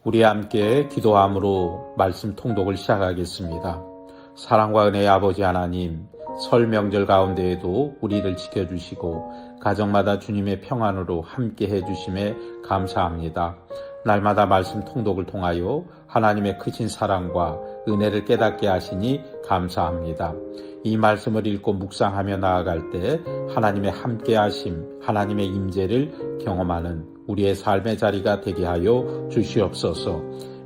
우리 함께 기도함으로 말씀 통독을 시작하겠습니다. 사랑과 은혜의 아버지 하나님, 설 명절 가운데에도 우리를 지켜주시고 가정마다 주님의 평안으로 함께 해주심에 감사합니다. 날마다 말씀 통독을 통하여 하나님의 크신 사랑과 은혜를 깨닫게 하시니 감사합니다. 이 말씀을 읽고 묵상하며 나아갈 때 하나님의 함께하심, 하나님의 임재를 경험하는 우리의 삶의 자리가 되게 하여 주시옵소서.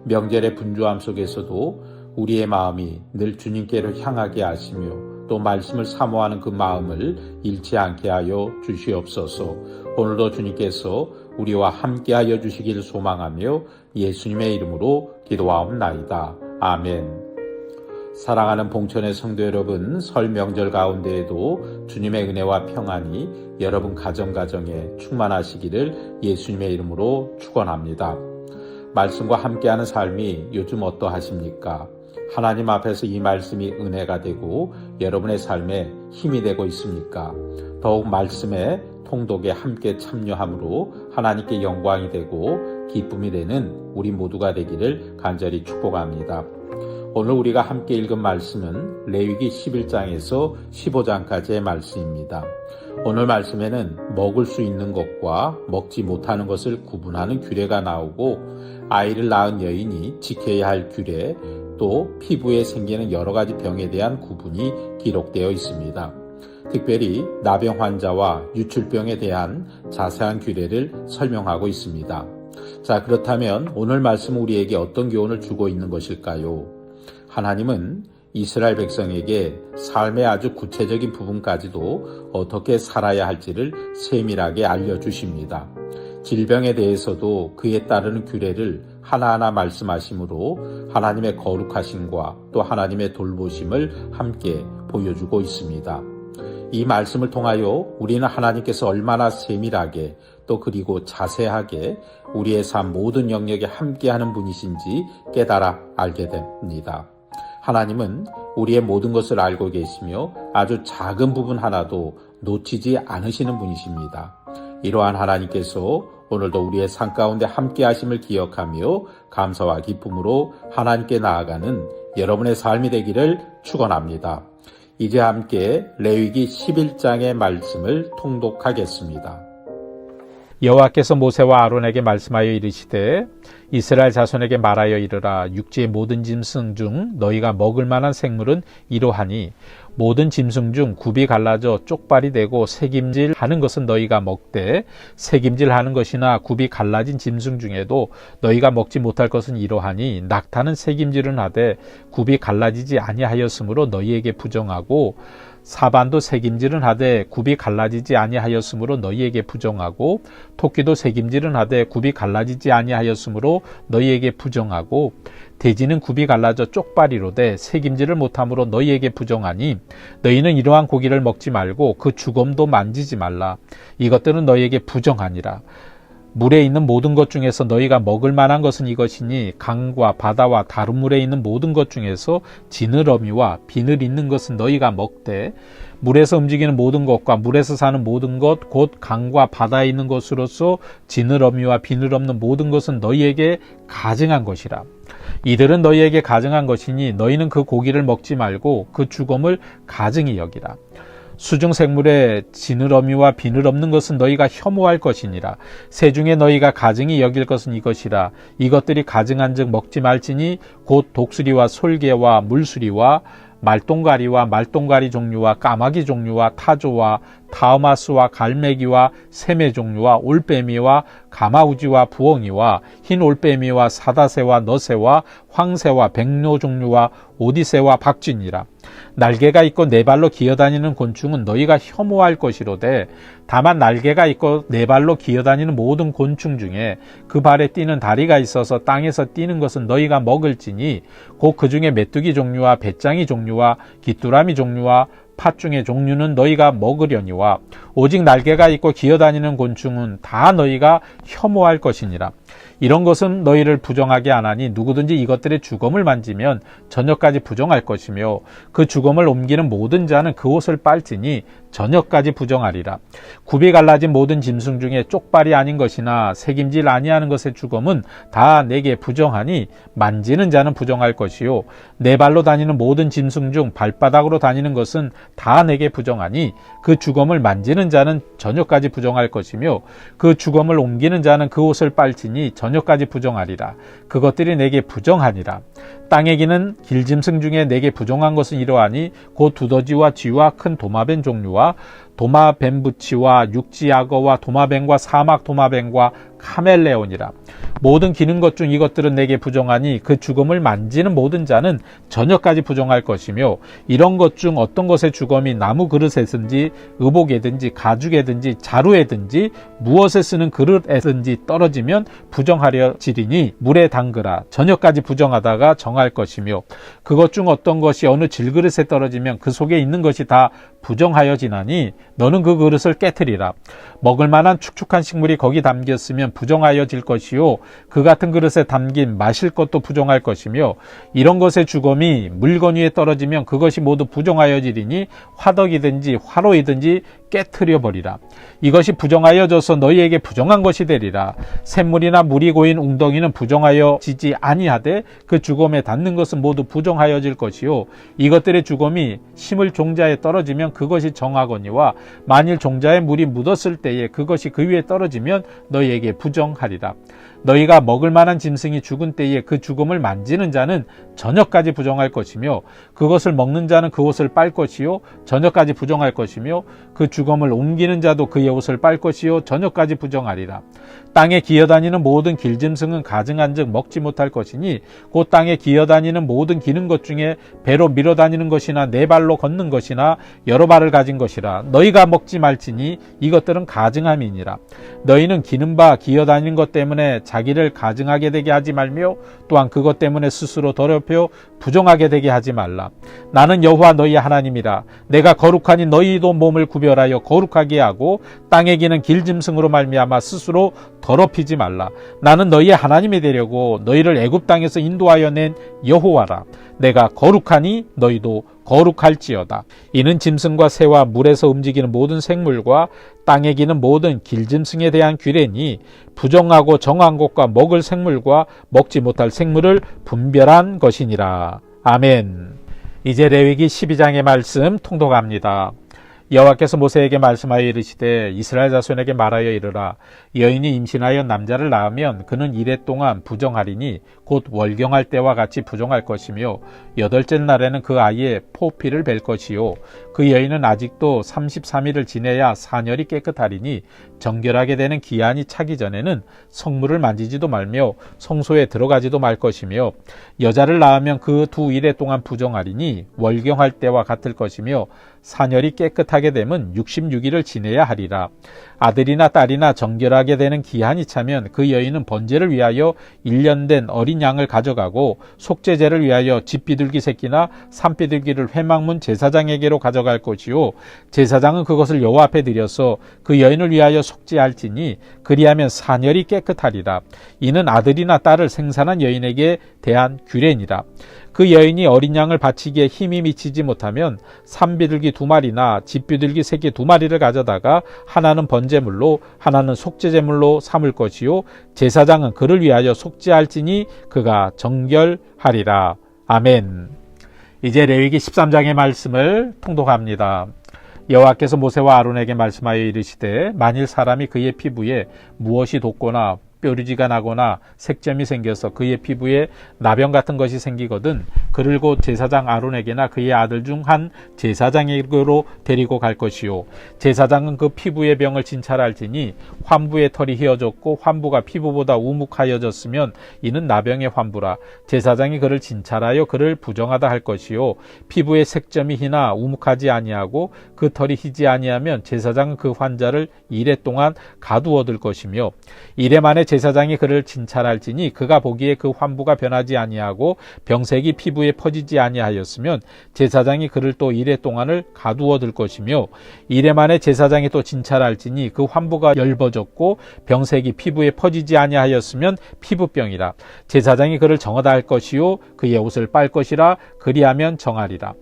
명절의 분주함 속에서도 우리의 마음이 늘 주님께로 향하게 하시며 또 말씀을 사모하는 그 마음을 잃지 않게 하여 주시옵소서. 오늘도 주님께서 우리와 함께하여 주시기를 소망하며 예수님의 이름으로 기도하옵나이다. 아멘. 사랑하는 봉천의 성도 여러분, 설 명절 가운데에도 주님의 은혜와 평안이 여러분 가정에 충만하시기를 예수님의 이름으로 축원합니다. 말씀과 함께하는 삶이 요즘 어떠하십니까? 하나님 앞에서 이 말씀이 은혜가 되고 여러분의 삶에 힘이 되고 있습니까? 더욱 말씀의 통독에 함께 참여함으로 하나님께 영광이 되고 기쁨이 되는 우리 모두가 되기를 간절히 축복합니다. 오늘 우리가 함께 읽은 말씀은 레위기 11장에서 15장까지의 말씀입니다. 오늘 말씀에는 먹을 수 있는 것과 먹지 못하는 것을 구분하는 규례가 나오고 아이를 낳은 여인이 지켜야 할 규례, 또 피부에 생기는 여러 가지 병에 대한 구분이 기록되어 있습니다. 특별히 나병 환자와 유출병에 대한 자세한 규례를 설명하고 있습니다. 자, 그렇다면 오늘 말씀은 우리에게 어떤 교훈을 주고 있는 것일까요? 하나님은 이스라엘 백성에게 삶의 아주 구체적인 부분까지도 어떻게 살아야 할지를 세밀하게 알려주십니다. 질병에 대해서도 그에 따르는 규례를 하나하나 말씀하심으로 하나님의 거룩하심과 또 하나님의 돌보심을 함께 보여주고 있습니다. 이 말씀을 통하여 우리는 하나님께서 얼마나 세밀하게 또 그리고 자세하게 우리의 삶 모든 영역에 함께하는 분이신지 깨달아 알게 됩니다. 하나님은 우리의 모든 것을 알고 계시며 아주 작은 부분 하나도 놓치지 않으시는 분이십니다. 이러한 하나님께서 오늘도 우리의 삶 가운데 함께 하심을 기억하며 감사와 기쁨으로 하나님께 나아가는 여러분의 삶이 되기를 축원합니다. 이제 함께 레위기 11장의 말씀을 통독하겠습니다. 여호와께서 모세와 아론에게 말씀하여 이르시되 이스라엘 자손에게 말하여 이르라. 육지의 모든 짐승 중 너희가 먹을 만한 생물은 이러하니 모든 짐승 중 굽이 갈라져 쪽발이 되고 새김질하는 것은 너희가 먹되 새김질하는 것이나 굽이 갈라진 짐승 중에도 너희가 먹지 못할 것은 이러하니 낙타는 새김질은 하되 굽이 갈라지지 아니하였으므로 너희에게 부정하고 사반도 새김질은 하되 굽이 갈라지지 아니하였으므로 너희에게 부정하고 토끼도 새김질은 하되 굽이 갈라지지 아니하였으므로 너희에게 부정하고 돼지는 굽이 갈라져 쪽발이로되 새김질을 못함으로 너희에게 부정하니 너희는 이러한 고기를 먹지 말고 그 주검도 만지지 말라. 이것들은 너희에게 부정하니라. 물에 있는 모든 것 중에서 너희가 먹을 만한 것은 이것이니 강과 바다와 다른 물에 있는 모든 것 중에서 지느러미와 비늘 있는 것은 너희가 먹되 물에서 움직이는 모든 것과 물에서 사는 모든 것 곧 강과 바다에 있는 것으로서 지느러미와 비늘 없는 모든 것은 너희에게 가증한 것이라. 이들은 너희에게 가증한 것이니 너희는 그 고기를 먹지 말고 그 주검을 가증히 여기라. 수중생물의 지느러미와 비늘 없는 것은 너희가 혐오할 것이니라. 새 중에 너희가 가증히 여길 것은 이것이라. 이것들이 가증한즉 먹지 말지니 곧 독수리와 솔개와 물수리와 말똥가리와 말똥가리 종류와 까마귀 종류와 타조와 타우마스와 갈매기와 새매 종류와 올빼미와 가마우지와 부엉이와 흰 올빼미와 사다새와 너새와 황새와 백로 종류와 오디새와 박쥐니라. 날개가 있고 네 발로 기어다니는 곤충은 너희가 혐오할 것이로되 다만 날개가 있고 네 발로 기어다니는 모든 곤충 중에 그 발에 뛰는 다리가 있어서 땅에서 뛰는 것은 너희가 먹을지니 곧 그 중에 메뚜기 종류와 배짱이 종류와 귀뚜라미 종류와 팥중의 종류는 너희가 먹으려니와 오직 날개가 있고 기어다니는 곤충은 다 너희가 혐오할 것이니라. 이런 것은 너희를 부정하게 하나니 누구든지 이것들의 주검을 만지면 저녁까지 부정할 것이며 그 주검을 옮기는 모든 자는 그 옷을 빨지니 저녁까지 부정하리라. 굽이 갈라진 모든 짐승 중에 쪽발이 아닌 것이나 새김질 아니하는 것의 주검은 다 내게 부정하니 만지는 자는 부정할 것이요 네 발로 다니는 모든 짐승 중 발바닥으로 다니는 것은 다 내게 부정하니 그 주검을 만지는 자는 저녁까지 부정할 것이며 그 주검을 옮기는 자는 그 옷을 빨지니 저녁까지 부정하리라. 그것들이 내게 부정하니라. 땅에 기는 길짐승 중에 내게 부정한 것은 이러하니 곧 두더지와 쥐와 큰 도마뱀 종류와 도마뱀부치와 육지악어와 도마뱀과 사막 도마뱀과 카멜레온이라. 모든 기는 것 중 이것들은 내게 부정하니 그 주검을 만지는 모든 자는 저녁까지 부정할 것이며 이런 것 중 어떤 것의 주검이 나무 그릇에든지 의복에든지 가죽에든지 자루에든지 무엇에 쓰는 그릇에든지 떨어지면 부정하려지리니 물에 담그라. 저녁까지 부정하다가 정할 것이며 그것 중 어떤 것이 어느 질그릇에 떨어지면 그 속에 있는 것이 다 부정하여지나니 너는 그 그릇을 깨트리라. 먹을 만한 축축한 식물이 거기 담겼으면 부정하여질 것이요 그 같은 그릇에 담긴 마실 것도 부정할 것이며 이런 것의 주검이 물건 위에 떨어지면 그것이 모두 부정하여지리니 화덕이든지 화로이든지 깨트려 버리라. 이것이 부정하여져서 너희에게 부정한 것이 되리라. 샘물이나 물이 고인 웅덩이는 부정하여지지 아니하되 그 주검에 닿는 것은 모두 부정하여질 것이요 이것들의 주검이 심을 종자에 떨어지면 그것이 정하거니와 만일 종자에 물이 묻었을 때에 그것이 그 위에 떨어지면 너희에게 부정하리라. 너희가 먹을 만한 짐승이 죽은 때에 그 죽음을 만지는 자는 저녁까지 부정할 것이며 그것을 먹는 자는 그 옷을 빨 것이요 저녁까지 부정할 것이며 그 죽음을 옮기는 자도 그의 옷을 빨 것이요 저녁까지 부정하리라. 땅에 기어다니는 모든 길짐승은 가증한즉 먹지 못할 것이니 곧 땅에 기어다니는 모든 기는 것 중에 배로 밀어다니는 것이나 네 발로 걷는 것이나 여러 발을 가진 것이라. 너희가 먹지 말지니 이것들은 가증함이니라. 너희는 기는 바 기어다니는 것 때문에 자기를 가증하게 되게 하지 말며 또한 그것 때문에 스스로 더럽혀 부정하게 되게 하지 말라. 나는 여호와 너희 하나님이라. 내가 거룩하니 너희도 몸을 구별하여 거룩하게 하고 땅에 기는 길짐승으로 말미암아 스스로 더럽히지 말라. 나는 너희의 하나님이 되려고 너희를 애굽 땅에서 인도하여 낸 여호와라. 내가 거룩하니 너희도 거룩할지어다. 이는 짐승과 새와 물에서 움직이는 모든 생물과 땅에 기는 모든 길짐승에 대한 규례니 부정하고 정한 것과 먹을 생물과 먹지 못할 생물을 분별한 것이니라. 아멘. 이제 레위기 12장의 말씀 통독합니다. 여호와께서 모세에게 말씀하여 이르시되 이스라엘 자손에게 말하여 이르라. 여인이 임신하여 남자를 낳으면 그는 이레 동안 부정하리니 곧 월경할 때와 같이 부정할 것이며 여덟째 날에는 그 아이의 포피를 뵐 것이요 그 여인은 아직도 33일을 지내야 사녀리 깨끗하리니 정결하게 되는 기한이 차기 전에는 성물을 만지지도 말며 성소에 들어가지도 말 것이며 여자를 낳으면 그 두 일에 동안 부정하리니 월경할 때와 같을 것이며 사녀리 깨끗하게 되면 66일을 지내야 하리라. 아들이나 딸이나 정결하게 되는 기한이 차면 그 여인은 번제를 위하여 1년 된 어린 양을 가져가고 속죄제를 위하여 집비둘기 새끼나 산비둘기를 회막문 제사장에게로 가져갈 것이요 제사장은 그것을 여호와 앞에 드려서 그 여인을 위하여 속죄할지니 그리하면 사녀리 깨끗하리라. 이는 아들이나 딸을 생산한 여인에게 대한 규례니라. 그 여인이 어린 양을 바치기에 힘이 미치지 못하면 산비둘기 2마리나 집비둘기 새끼 2마리를 가져다가 하나는 번제물로 하나는 속죄제물로 삼을 것이요 제사장은 그를 위하여 속죄할지니 그가 정결하리라. 아멘. 이제 레위기 13장의 말씀을 통독합니다. 여호와께서 모세와 아론에게 말씀하여 이르시되 만일 사람이 그의 피부에 무엇이 돋거나 뾰루지가 나거나 색점이 생겨서 그의 피부에 나병 같은 것이 생기거든 그를 곧 제사장 아론에게나 그의 아들 중 한 제사장에게로 데리고 갈 것이요 제사장은 그 피부의 병을 진찰할지니 환부의 털이 휘어졌고 환부가 피부보다 우묵하여졌으면 이는 나병의 환부라. 제사장이 그를 진찰하여 그를 부정하다 할 것이요 피부의 색점이 희나 우묵하지 아니하고 그 털이 희지 아니하면 제사장은 그 환자를 이레 동안 가두어둘 것이며 이레 만에 제사장이 그를 진찰할지니 그가 보기에 그 환부가 변하지 아니하고 병색이 피부에 퍼지지 아니하였으면 제사장이 그를 또 이레 동안을 가두어둘 것이며 이레 만에 제사장이 또 진찰할지니 그 환부가 엷어졌고 병색이 피부에 퍼지지 아니하였으면 피부병이라. 제사장이 그를 정하다 할 것이요 그의 옷을 빨 것이라. 그리하면 정하리라.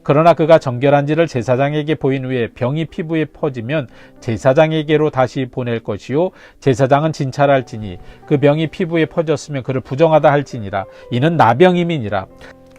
그러나 그가 정결한지를 제사장에게 보인 후에 병이 피부에 퍼지면 제사장에게로 다시 보낼 것이요 제사장은 진찰할지니 그 병이 피부에 퍼졌으면 그를 부정하다 할지니라. 이는 나병임이니라.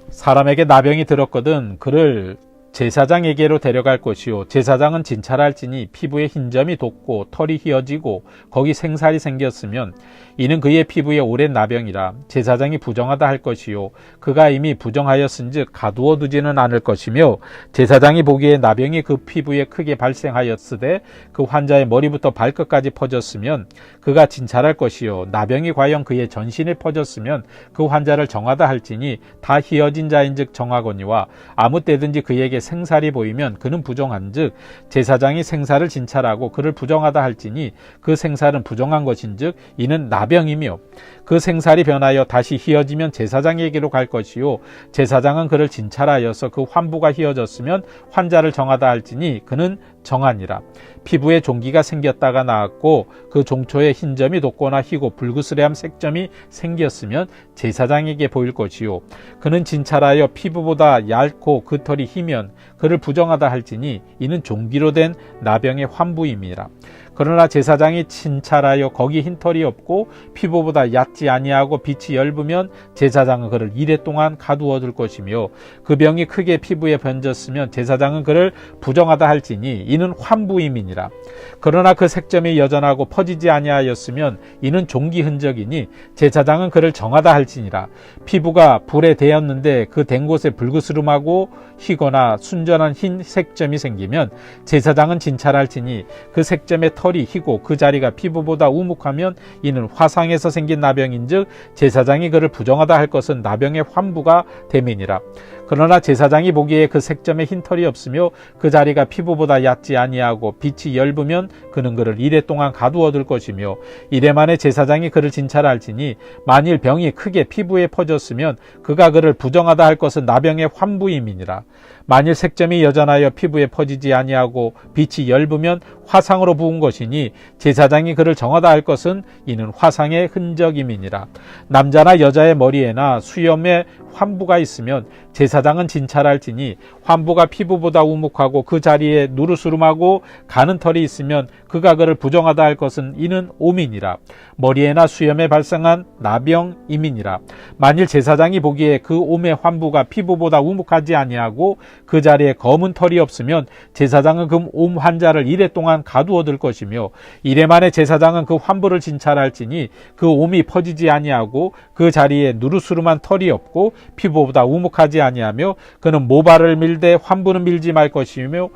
사람에게 나병이 들었거든 그를 제사장에게로 데려갈 것이요 제사장은 진찰할지니 피부에 흰점이 돋고 털이 휘어지고 거기 생살이 생겼으면 이는 그의 피부에 오랜 나병이라. 제사장이 부정하다 할 것이요 그가 이미 부정하였은즉 가두어 두지는 않을 것이며 제사장이 보기에 나병이 그 피부에 크게 발생하였으되 그 환자의 머리부터 발끝까지 퍼졌으면 그가 진찰할 것이요 나병이 과연 그의 전신에 퍼졌으면 그 환자를 정하다 할지니 다 휘어진 자인즉 정하거니와 아무 때든지 그에게 생살이 보이면 그는 부정한즉 제사장이 생살을 진찰하고 그를 부정하다 할지니 그 생살은 부정한 것인즉 이는 나병이며 그 생살이 변하여 다시 휘어지면 제사장에게로 갈 것이요 제사장은 그를 진찰하여서 그 환부가 휘어졌으면 환자를 정하다 할지니 그는 정하니라. 피부에 종기가 생겼다가 나았고 그 종초에 흰점이 돋거나 희고 불그스레함 색점이 생겼으면 제사장에게 보일 것이요 그는 진찰하여 피부보다 얇고 그 털이 희면 그를 부정하다 할지니 이는 종기로 된 나병의 환부임이라. 그러나 제사장이 진찰하여 거기 흰털이 없고 피부보다 얕지 아니하고 빛이 엷으면 제사장은 그를 이레 동안 가두어 둘 것이며 그 병이 크게 피부에 번졌으면 제사장은 그를 부정하다 할지니 이는 환부임이니라. 그러나 그 색점이 여전하고 퍼지지 아니하였으면 이는 종기 흔적이니 제사장은 그를 정하다 할지니라. 피부가 불에 대었는데 그 댄 곳에 불그스름하고 휘거나 순전한 흰 색점이 생기면 제사장은 진찰할지니 그 색점의 털이 희고 그 자리가 피부보다 우묵하면 이는 화상에서 생긴 나병인즉 제사장이 그를 부정하다 할 것은 나병의 환부가 됨이니라. 그러나 제사장이 보기에 그 색점에 흰털이 없으며 그 자리가 피부보다 얕지 아니하고 빛이 엷으면 그는 그를 이레 동안 가두어 둘 것이며 이레 만에 제사장이 그를 진찰할지니 만일 병이 크게 피부에 퍼졌으면 그가 그를 부정하다 할 것은 나병의 환부임이니라. 만일 색점이 여전하여 피부에 퍼지지 아니하고 빛이 엷으면 화상으로 부은 것이니 제사장이 그를 정하다 할 것은 이는 화상의 흔적임이니라. 남자나 여자의 머리에나 수염에 환부가 있으면 제사장은 진찰할지니 환부가 피부보다 우묵하고 그 자리에 누르스름하고 가는 털이 있으면 그가 그를 부정하다 할 것은 이는 오민이라. 머리에나 수염에 발생한 나병임이니라. 만일 제사장이 보기에 그 옴의 환부가 피부보다 우묵하지 아니하고 그 자리에 검은 털이 없으면 제사장은 그 옴 환자를 이레 동안 가두어 둘 것이며 이레 만에 제사장은 그 환부를 진찰할지니 그 옴이 퍼지지 아니하고 그 자리에 누르스름한 털이 없고 피부보다 우묵하지 아니하며 그는 모발을 밀되 환부는 밀지 말 것이며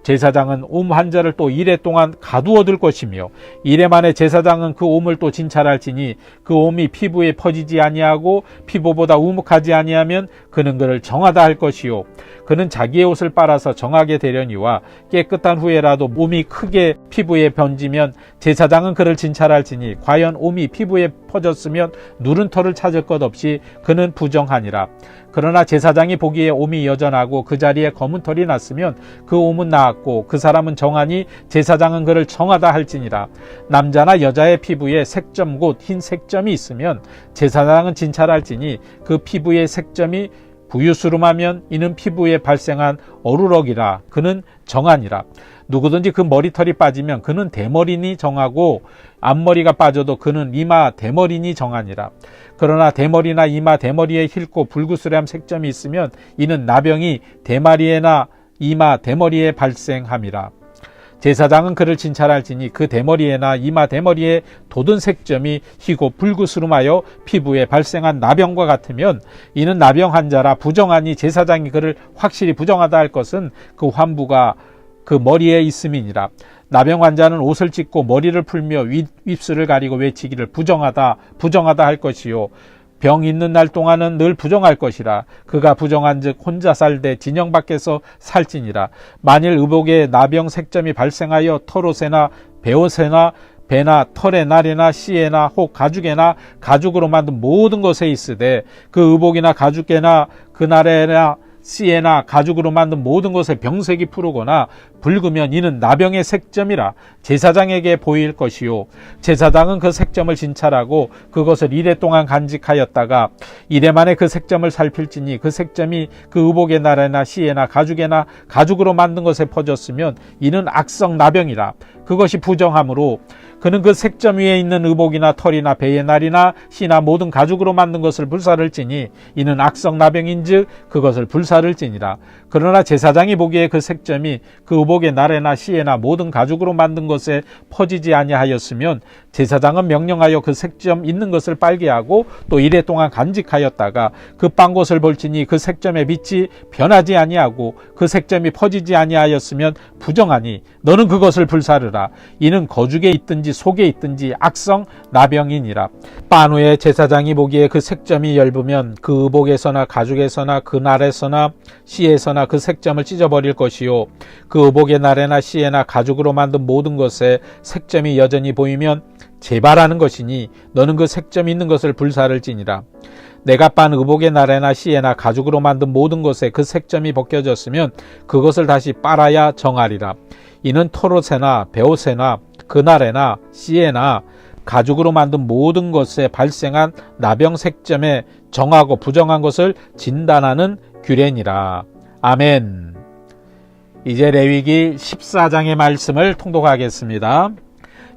제사장은 옴 환자를 또 이레 동안 가두어 둘 것이며 이레 만에 제사장은 그 옴을 또 진찰할지니 그 옴이 피부에 퍼지지 아니하고 피부보다 우묵하지 아니하면 그는 그를 정하다 할 것이요 그는 자기의 옷을 빨아서 정하게 되려니와 깨끗한 후에라도 옴이 크게 피부에 번지면 제사장은 그를 진찰할지니 과연 옴이 피부에 퍼졌으면 누른 털을 찾을 것 없이 그는 부정하니라. 그러나 제사장이 보기에 옴이 여전하고 그 자리에 검은 털이 났으면 그 옴은 나았고 그 사람은 정하니 제사장은 그를 정하다 할지니라. 남자나 여자의 피부에 색점 곧 흰 색점이 있으면 제사장은 진찰할지니 그 피부의 색점이 부유스름하면 이는 피부에 발생한 어루럭이라. 그는 정하니라. 누구든지 그 머리털이 빠지면 그는 대머리니 정하고 앞머리가 빠져도 그는 이마 대머리니 정하니라. 그러나 대머리나 이마 대머리에 힐고 불구스레함 색점이 있으면 이는 나병이 대마리에나 이마 대머리에 발생함이라. 제사장은 그를 진찰할지니 그 대머리에나 이마 대머리에 돋은 색점이 희고 불구스름하여 피부에 발생한 나병과 같으면 이는 나병 환자라. 부정하니 제사장이 그를 확실히 부정하다 할 것은 그 환부가 그 머리에 있음이니라. 나병 환자는 옷을 찢고 머리를 풀며 윗입술을 가리고 외치기를 부정하다 부정하다 할 것이요 병 있는 날 동안은 늘 부정할 것이라. 그가 부정한즉 혼자 살되 진영 밖에서 살지니라. 만일 의복에 나병 색점이 발생하여 털옷에나 베옷에나 배나 털의 날에나 씨에나 혹 가죽에나 가죽으로 만든 모든 것에 있으되 그 의복이나 가죽에나 그날에나 씨에나 가죽으로 만든 모든 것에 병색이 푸르거나 붉으면 이는 나병의 색점이라 제사장에게 보일 것이요 제사장은 그 색점을 진찰하고 그것을 이레 동안 간직하였다가 이레 만에 그 색점을 살필지니 그 색점이 그 의복의 나래나 씨에나 가죽에나 가죽으로 만든 것에 퍼졌으면 이는 악성 나병이라 그것이 부정하므로 그는 그 색점 위에 있는 의복이나 털이나 배의 날이나 씨나 모든 가죽으로 만든 것을 불사를지니 이는 악성 나병인즉 그것을 불사를지니라. 그러나 제사장이 보기에 그 색점이 그 의복의 날에나 씨에나 모든 가죽으로 만든 것에 퍼지지 아니하였으면 제사장은 명령하여 그 색점 있는 것을 빨게 하고 또 이레 동안 간직하였다가 그 빤 곳을 볼지니 그 색점의 빛이 변하지 아니하고 그 색점이 퍼지지 아니하였으면 부정하니 너는 그것을 불사르라. 이는 거죽에 있든지 속에 있든지 악성 나병이니라. 빤 후에 제사장이 보기에 그 색점이 엷으면 그 의복에서나 가죽에서나 그 날에서나 씨에서나 그 색점을 찢어버릴 것이요 그 의복의 날에나 씨에나 가죽으로 만든 모든 것에 색점이 여전히 보이면 재발하는 것이니 너는 그 색점 있는 것을 불사를지니라. 내가 빤 의복의 날에나 씨에나 가죽으로 만든 모든 것에 그 색점이 벗겨졌으면 그것을 다시 빨아야 정하리라. 이는 털옷에나 베옷에나 그날에나 씨에나 가죽으로 만든 모든 것에 발생한 나병 색점에 정하고 부정한 것을 진단하는 규례니라. 아멘. 이제 레위기 14장의 말씀을 통독하겠습니다.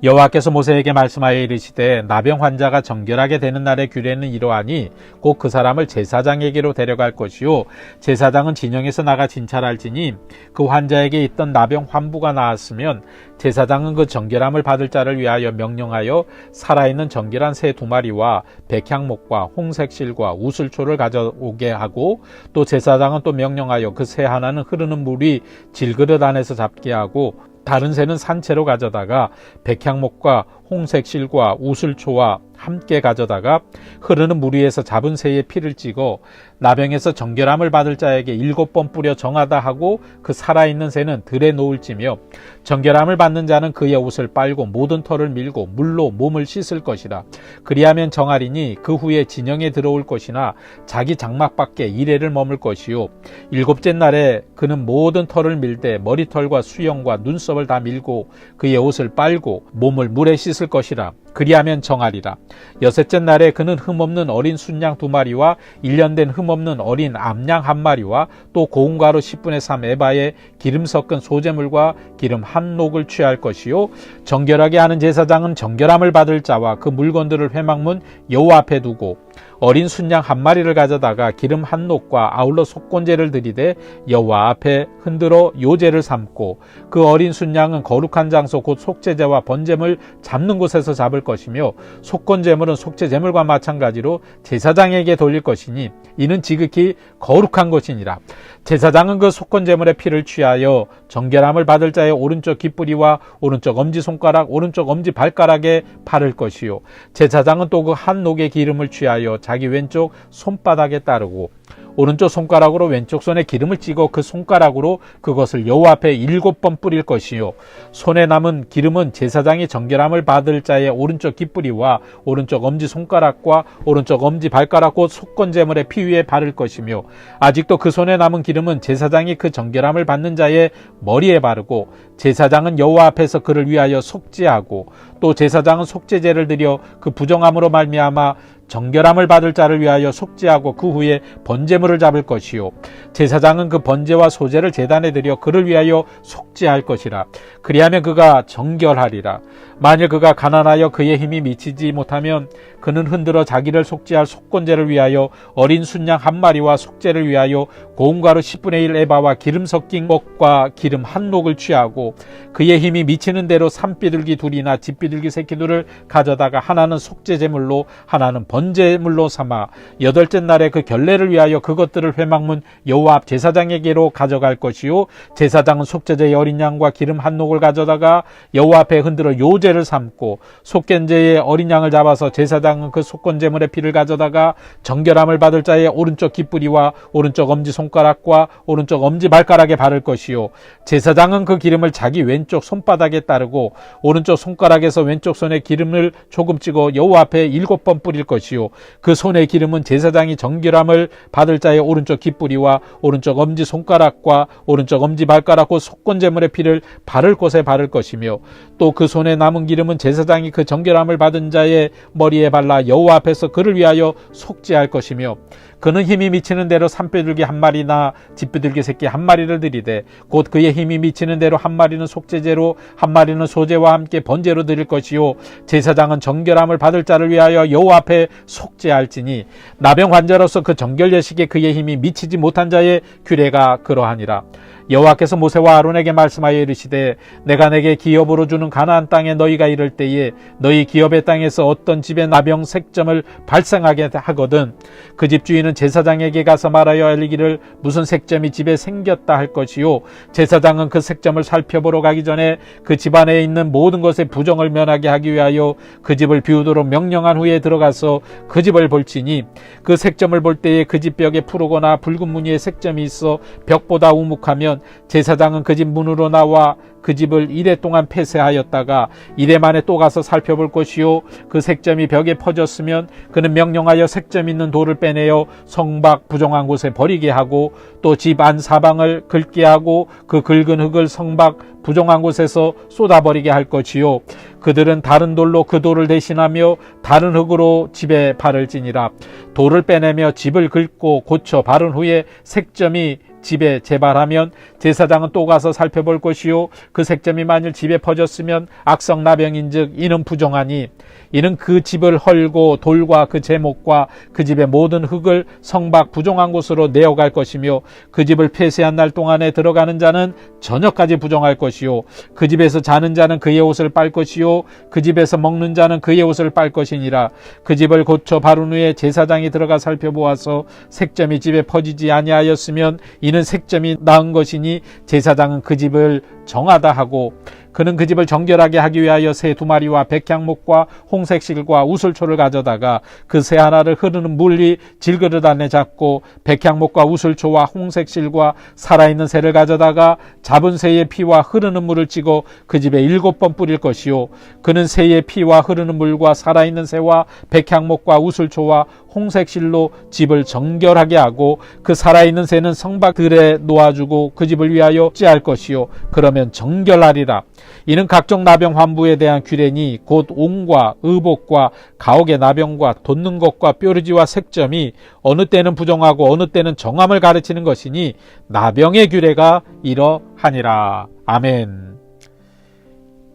여호와께서 모세에게 말씀하여 이르시되 나병 환자가 정결하게 되는 날의 규례는 이러하니 곧 그 사람을 제사장에게로 데려갈 것이요 제사장은 진영에서 나가 진찰할지니 그 환자에게 있던 나병 환부가 나았으면 제사장은 그 정결함을 받을 자를 위하여 명령하여 살아있는 정결한 새 2마리와 백향목과 홍색실과 우슬초를 가져오게 하고 또 제사장은 또 명령하여 그 새 하나는 흐르는 물이 질그릇 안에서 잡게 하고 다른 새는 산채로 가져다가 백향목과 홍색실과 우슬초와 함께 가져다가 흐르는 물 위에서 잡은 새의 피를 찍어 나병에서 정결함을 받을 자에게 7번 뿌려 정하다 하고 그 살아있는 새는 들에 놓을지며 정결함을 받는 자는 그의 옷을 빨고 모든 털을 밀고 물로 몸을 씻을 것이라. 그리하면 정하리니 그 후에 진영에 들어올 것이나 자기 장막 밖에 이레를 머물 것이요 7째 날에 그는 모든 털을 밀되 머리털과 수염과 눈썹을 다 밀고 그의 옷을 빨고 몸을 물에 씻을 것이라. 그리하면 정하리라. 6째 날에 그는 흠없는 어린 순양 2마리와 1년 된 흠없는 어린 암양 1마리와 또 고운 가루 10분의 3 에바에 기름 섞은 소재물과 기름 한 녹을 취할 것이요 정결하게 하는 제사장은 정결함을 받을 자와 그 물건들을 회막문 여호와 앞에 두고 어린 순양 1마리를 가져다가 기름 한 녹과 아울러 속건제를 드리되 여호와 앞에 흔들어 요제를 삼고 그 어린 순양은 거룩한 장소 곧 속죄제와 번제물 잡는 곳에서 잡을 것이며 속건제물은 속죄제물과 마찬가지로 제사장에게 돌릴 것이니 이는 지극히 거룩한 것이니라. 제사장은 그 속건제물의 피를 취하여 정결함을 받을 자의 오른쪽 깃뿌리와 오른쪽 엄지손가락 오른쪽 엄지발가락에 바를 것이요 제사장은 또 그 한 녹의 기름을 취하여 자기 왼쪽 손바닥에 따르고 오른쪽 손가락으로 왼쪽 손에 기름을 찍어 그 손가락으로 그것을 여호와 앞에 7번 뿌릴 것이요 손에 남은 기름은 제사장이 정결함을 받을 자의 오른쪽 깃뿌리와 오른쪽 엄지손가락과 오른쪽 엄지발가락 곧 속건제물의 피 위에 바를 것이며 아직도 그 손에 남은 기름은 제사장이 그 정결함을 받는 자의 머리에 바르고 제사장은 여호와 앞에서 그를 위하여 속죄하고 또 제사장은 속죄제를 드려 그 부정함으로 말미암아 정결함을 받을 자를 위하여 속죄하고 그 후에 번제물을 잡을 것이요 제사장은 그 번제와 소제를 제단에 드려 그를 위하여 속죄할 것이라. 그리하면 그가 정결하리라. 만일 그가 가난하여 그의 힘이 미치지 못하면 그는 흔들어 자기를 속죄할 속건제를 위하여 어린 순양 1마리와 속죄를 위하여 고운 가루 10분의 1 에바와 기름 섞인 것과 기름 한 녹을 취하고 그의 힘이 미치는 대로 산비둘기 2이나 집비둘기 새끼 2를 가져다가 하나는 속죄제물로 하나는 번제물로 삼아 8째 날에 그 결례를 위하여 그것들을 회막문 여호와 앞 제사장에게로 가져갈 것이요 제사장은 속죄제의 어린 양과 기름 한 녹을 가져다가 여호와 앞에 흔들어 요제 번제를 삼고 속건제에 어린 양을 잡아서 제사장은 그 속건제물의 피를 가져다가 정결함을 받을 자의 오른쪽 깃뿌리와 오른쪽 엄지손가락과 오른쪽 엄지발가락에 바를 것이요 제사장은 그 기름을 자기 왼쪽 손바닥에 따르고 오른쪽 손가락에서 왼쪽 손에 기름을 조금 찍어 여호와 앞에 7번 뿌릴 것이요 그 손의 기름은 제사장이 정결함을 받을 자의 오른쪽 깃뿌리와 오른쪽 엄지손가락과 오른쪽 엄지발가락과 속건제물의 피를 바를 곳에 바를 것이며 또 그 손에 남은 기름은 제사장이 그 정결함을 받은 자의 머리에 발라 여호와 앞에서 그를 위하여 속죄할 것이며 그는 힘이 미치는 대로 산비둘기 한 마리나 집비둘기 새끼 한 마리를 드리되 곧 그의 힘이 미치는 대로 한 마리는 속죄제로 한 마리는 소제와 함께 번제로 드릴 것이요 제사장은 정결함을 받을 자를 위하여 여호와 앞에 속죄할지니 나병 환자로서 그 정결 예식에 그의 힘이 미치지 못한 자의 규례가 그러하니라. 여호와께서 모세와 아론에게 말씀하여 이르시되 내가 내게 기업으로 주는 가나안 땅에 너희가 이를 때에 너희 기업의 땅에서 어떤 집에 나병 색점을 발생하게 하거든 그 집 주인은 제사장에게 가서 말하여 알리기를 무슨 색점이 집에 생겼다 할 것이요 제사장은 그 색점을 살펴보러 가기 전에 그 집안에 있는 모든 것의 부정을 면하게 하기 위하여 그 집을 비우도록 명령한 후에 들어가서 그 집을 볼지니 그 색점을 볼 때에 그 집 벽에 푸르거나 붉은 무늬의 색점이 있어 벽보다 우묵하면 제사장은 그 집 문으로 나와 그 집을 이래 동안 폐쇄하였다가 이래 만에 또 가서 살펴볼 것이요 그 색점이 벽에 퍼졌으면 그는 명령하여 색점 있는 돌을 빼내어 성박 부정한 곳에 버리게 하고 또 집 안 사방을 긁게 하고 그 긁은 흙을 성박 부정한 곳에서 쏟아버리게 할 것이요 그들은 다른 돌로 그 돌을 대신하며 다른 흙으로 집에 바를지니라. 돌을 빼내며 집을 긁고 고쳐 바른 후에 색점이 집에 재발하면 제사장은 또 가서 살펴볼 것이요 그 색점이 만일 집에 퍼졌으면 악성 나병인즉 이는 부정하니 이는 그 집을 헐고 돌과 그 제목과 그 집의 모든 흙을 성박 부정한 곳으로 내어갈 것이며 그 집을 폐쇄한 날 동안에 들어가는 자는 저녁까지 부정할 것이요 그 집에서 자는 자는 그의 옷을 빨 것이요 그 집에서 먹는 자는 그의 옷을 빨 것이니라. 그 집을 고쳐 바른 후에 제사장이 들어가 살펴보아서 색점이 집에 퍼지지 아니하였으면 이는 색점이 나은 것이니 제사장은 그 집을 정하다 하고 그는 그 집을 정결하게 하기 위하여 새 2마리와 백향목과 홍색실과 우슬초를 가져다가 그 새 하나를 흐르는 물이 질그릇 안에 잡고 백향목과 우슬초와 홍색실과 살아있는 새를 가져다가 잡은 새의 피와 흐르는 물을 찍어 그 집에 7번 뿌릴 것이요 그는 새의 피와 흐르는 물과 살아있는 새와 백향목과 우슬초와 홍색실로 집을 정결하게 하고 그 살아있는 새는 성박들에 놓아주고 그 집을 위하여 찌할 것이요 그러면 정결하리라. 이는 각종 나병 환부에 대한 규례니 곧 옹과 의복과 가옥의 나병과 돋는 것과 뾰루지와 색점이 어느 때는 부정하고 어느 때는 정함을 가르치는 것이니 나병의 규례가 이러하니라. 아멘.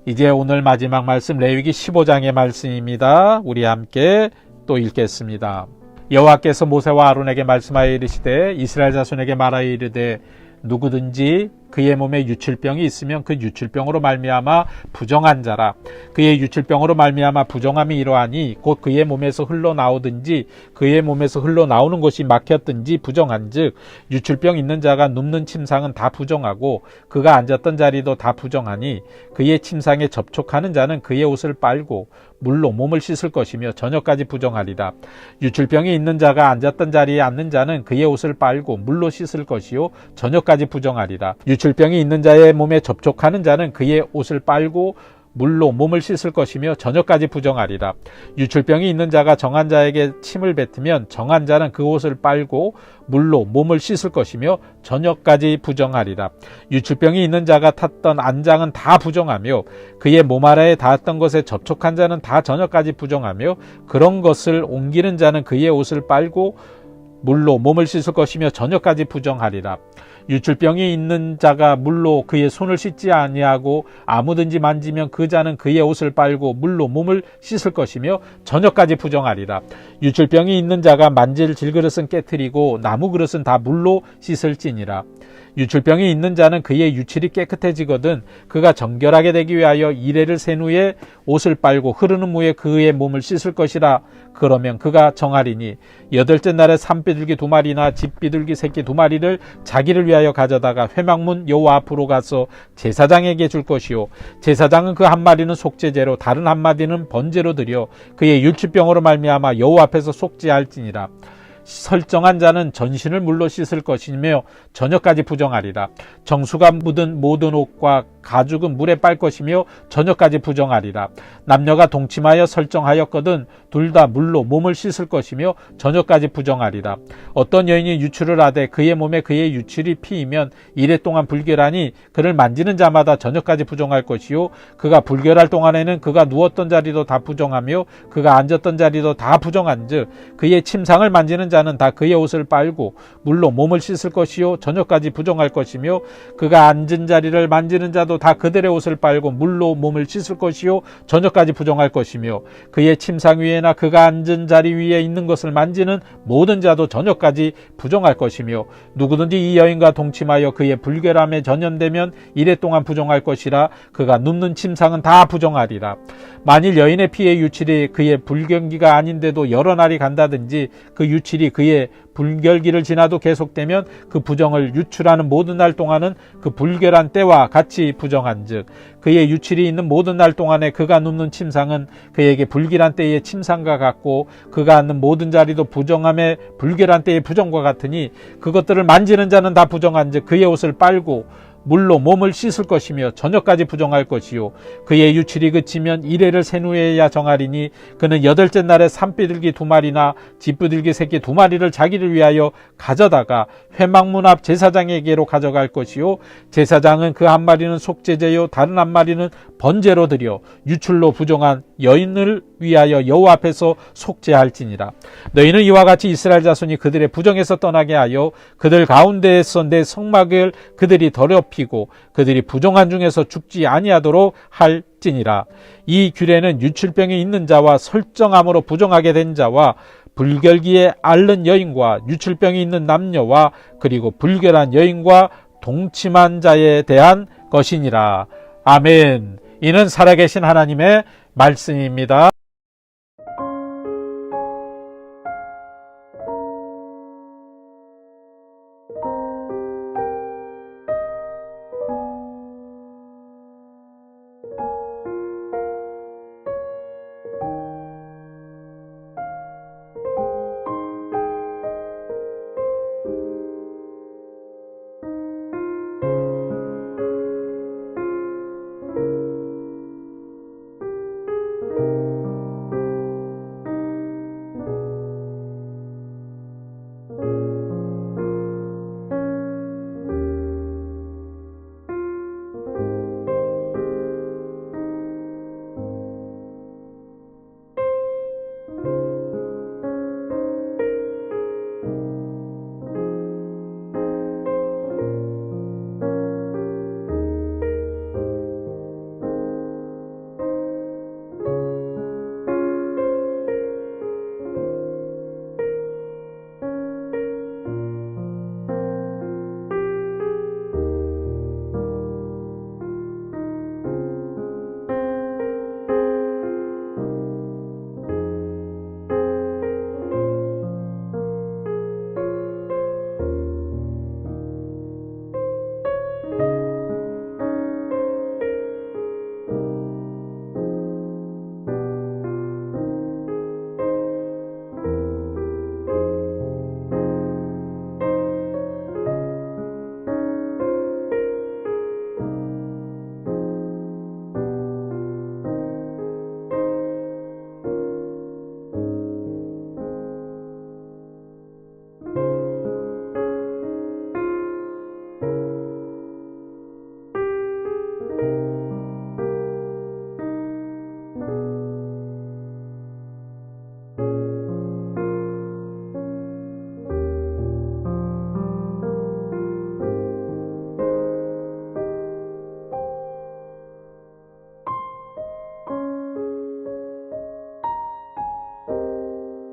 이제 오늘 마지막 말씀 레위기 15장의 말씀입니다. 우리 함께 또 읽겠습니다. 여호와께서 모세와 아론에게 말씀하여 이르시되 이스라엘 자손에게 말하여 이르되 누구든지 그의 몸에 유출병이 있으면 그 유출병으로 말미암아 부정한 자라. 그의 유출병으로 말미암아 부정함이 이러하니 곧 그의 몸에서 흘러나오든지 그의 몸에서 흘러나오는 것이 막혔든지 부정한즉 유출병 있는 자가 눕는 침상은 다 부정하고 그가 앉았던 자리도 다 부정하니 그의 침상에 접촉하는 자는 그의 옷을 빨고 물로 몸을 씻을 것이며 저녁까지 부정하리라. 유출병이 있는 자가 앉았던 자리에 앉는 자는 그의 옷을 빨고 물로 씻을 것이요 저녁까지 부정하리라. 유출병이 있는 자의 몸에 접촉하는 자는 그의 옷을 빨고 물로 몸을 씻을 것이며 저녁까지 부정하리라. 유출병이 있는 자가 정한 자에게 침을 뱉으면 정한 자는 그 옷을 빨고 물로 몸을 씻을 것이며 저녁까지 부정하리라. 유출병이 있는 자가 탔던 안장은 다 부정하며 그의 몸 아래에 닿았던 것에 접촉한 자는 다 저녁까지 부정하며 그런 것을 옮기는 자는 그의 옷을 빨고 물로 몸을 씻을 것이며 저녁까지 부정하리라. 유출병이 있는 자가 물로 그의 손을 씻지 아니하고 아무든지 만지면 그 자는 그의 옷을 빨고 물로 몸을 씻을 것이며 저녁까지 부정하리라. 유출병이 있는 자가 만질 질그릇은 깨트리고 나무 그릇은 다 물로 씻을지니라. 유출병이 있는 자는 그의 유출이 깨끗해지거든 그가 정결하게 되기 위하여 이레를 센 후에 옷을 빨고 흐르는 무에 그의 몸을 씻을 것이라. 그러면 그가 정하리니 여덟째 날에 산비둘기 2마리나 집비둘기 새끼 2마리를 자기를 위하여 가져다가 회막문 여호와 앞으로 가서 제사장에게 줄 것이요 제사장은 그 한 마리는 속죄제로 다른 한 마리는 번제로 드려 그의 유출병으로 말미암아 여호와 앞에서 속죄할지니라. 설정한 자는 전신을 물로 씻을 것이며 저녁까지 부정하리라. 정수가 묻은 모든 옷과 가죽은 물에 빨 것이며 저녁까지 부정하리라. 남녀가 동침하여 설정하였거든 둘 다 물로 몸을 씻을 것이며 저녁까지 부정하리라. 어떤 여인이 유출을 하되 그의 몸에 그의 유출이 피이면 이래 동안 불결하니 그를 만지는 자마다 저녁까지 부정할 것이요 그가 불결할 동안에는 그가 누웠던 자리도 다 부정하며 그가 앉았던 자리도 다 부정한즉 그의 침상을 만지는 자는 다 그의 옷을 빨고 물로 몸을 씻을 것이요 저녁까지 부정할 것이며 그가 앉은 자리를 만지는 자도 다 그들의 옷을 빨고 물로 몸을 씻을 것이요 저녁까지 부정할 것이며 그의 침상 위에나 그가 앉은 자리 위에 있는 것을 만지는 모든 자도 저녁까지 부정할 것이며 누구든지 이 여인과 동침하여 그의 불결함에 전염되면 이래 동안 부정할 것이라. 그가 눕는 침상은 다 부정하리라. 만일 여인의 피의 유출이 그의 불경기가 아닌데도 여러 날이 간다든지 그 유출이 그의 불결기를 지나도 계속되면 그 부정을 유출하는 모든 날 동안은 그 불결한 때와 같이 부정한즉 그의 유출이 있는 모든 날 동안에 그가 눕는 침상은 그에게 불길한 때의 침상과 같고 그가 앉는 모든 자리도 부정함에 불결한 때의 부정과 같으니 그것들을 만지는 자는 다 부정한즉 그의 옷을 빨고 물로 몸을 씻을 것이며 저녁까지 부정할 것이요 그의 유출이 그치면 이레를 센 후에야 정하리니 그는 여덟째 날에 산비둘기 2마리나 집비둘기 새끼 2마리를 자기를 위하여 가져다가 회막문 앞 제사장에게로 가져갈 것이요 제사장은 그 한 마리는 속죄제요 다른 한 마리는 번제로 드려 유출로 부정한 여인을 위하여 여호와 앞에서 속죄할지니라. 너희는 이와 같이 이스라엘 자손이 그들의 부정에서 떠나게 하여 그들 가운데에서 내 성막을 그들이 더럽히고 그들이 부정한 중에서 죽지 아니하도록 할지니라. 이 규례는 유출병이 있는 자와 설정함으로 부정하게 된 자와 불결기에 앓는 여인과 유출병이 있는 남녀와 그리고 불결한 여인과 동침한 자에 대한 것이니라. 아멘. 이는 살아계신 하나님의 말씀입니다.